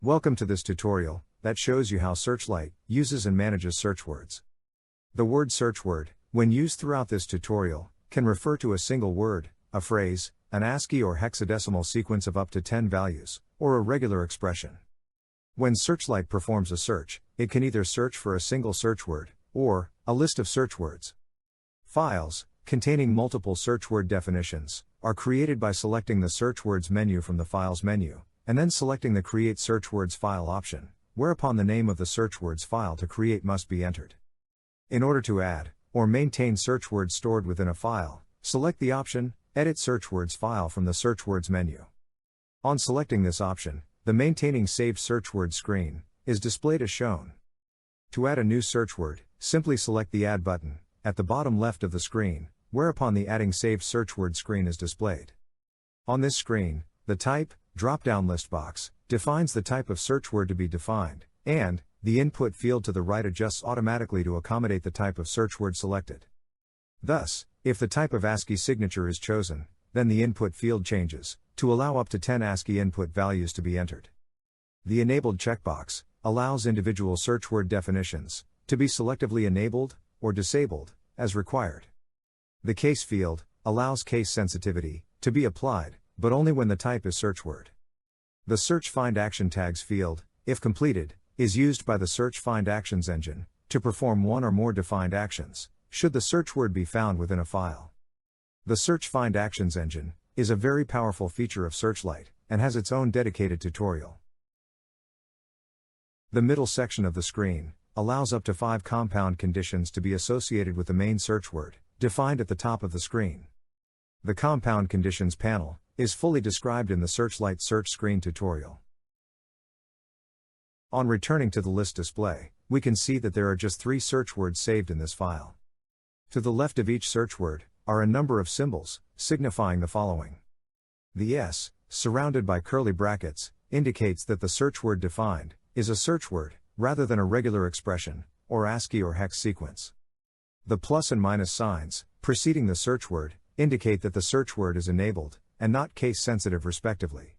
Welcome to this tutorial that shows you how Searchlight uses and manages search words. The word search word, when used throughout this tutorial, can refer to a single word, a phrase, an ASCII or hexadecimal sequence of up to 10 values, or a regular expression. When Searchlight performs a search, it can either search for a single search word, or a list of search words. Files, containing multiple search word definitions, are created by selecting the Search Words menu from the Files menu, and then selecting the Create Search Words File option, whereupon the name of the search words file to create must be entered. In order to add, or maintain search words stored within a file, select the option, Edit Search Words File from the Search Words menu. On selecting this option, the Maintaining Saved Search Words screen is displayed as shown. To add a new search word, simply select the Add button at the bottom left of the screen, whereupon the Adding Saved Search Word screen is displayed. On this screen, the Type drop-down list box defines the type of search word to be defined, and the input field to the right adjusts automatically to accommodate the type of search word selected. Thus, if the type of ASCII signature is chosen, then the input field changes to allow up to 10 ASCII input values to be entered. The Enabled checkbox allows individual search word definitions to be selectively enabled or disabled as required. The Case field allows case sensitivity to be applied, but only when the type is search word. The Search Find Action Tags field, if completed, is used by the Search Find Actions engine to perform one or more defined actions, should the search word be found within a file. The Search Find Actions engine is a very powerful feature of Searchlight and has its own dedicated tutorial. The middle section of the screen allows up to 5 compound conditions to be associated with the main search word, defined at the top of the screen. The Compound Conditions panel is fully described in the Searchlight search screen tutorial. On returning to the list display, we can see that there are just 3 search words saved in this file. To the left of each search word are a number of symbols, signifying the following. The S, surrounded by curly brackets, indicates that the search word defined is a search word, rather than a regular expression, or ASCII or hex sequence. The plus and minus signs, preceding the search word, indicate that the search word is enabled, and not case-sensitive respectively.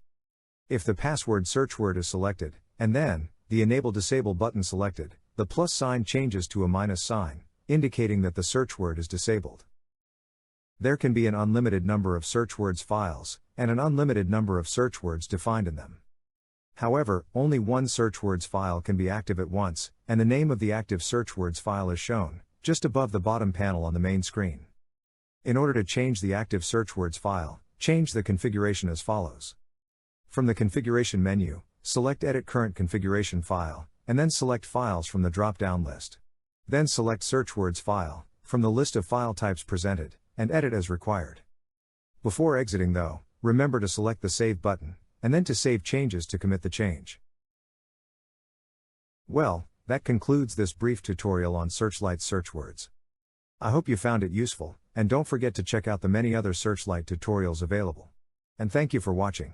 If the password search word is selected, and then the Enable-Disable button selected, the plus sign changes to a minus sign, indicating that the search word is disabled. There can be an unlimited number of search words files, and an unlimited number of search words defined in them. However, only one search words file can be active at once, and the name of the active search words file is shown just above the bottom panel on the main screen. In order to change the active search words file, change the configuration as follows. From the Configuration menu, select Edit Current Configuration File, and then select Files from the drop-down list. Then select Search Words File from the list of file types presented, and edit as required. Before exiting though, remember to select the Save button, and then to save changes to commit the change. Well, that concludes this brief tutorial on Searchlight search words. I hope you found it useful, and don't forget to check out the many other Searchlight tutorials available. And thank you for watching.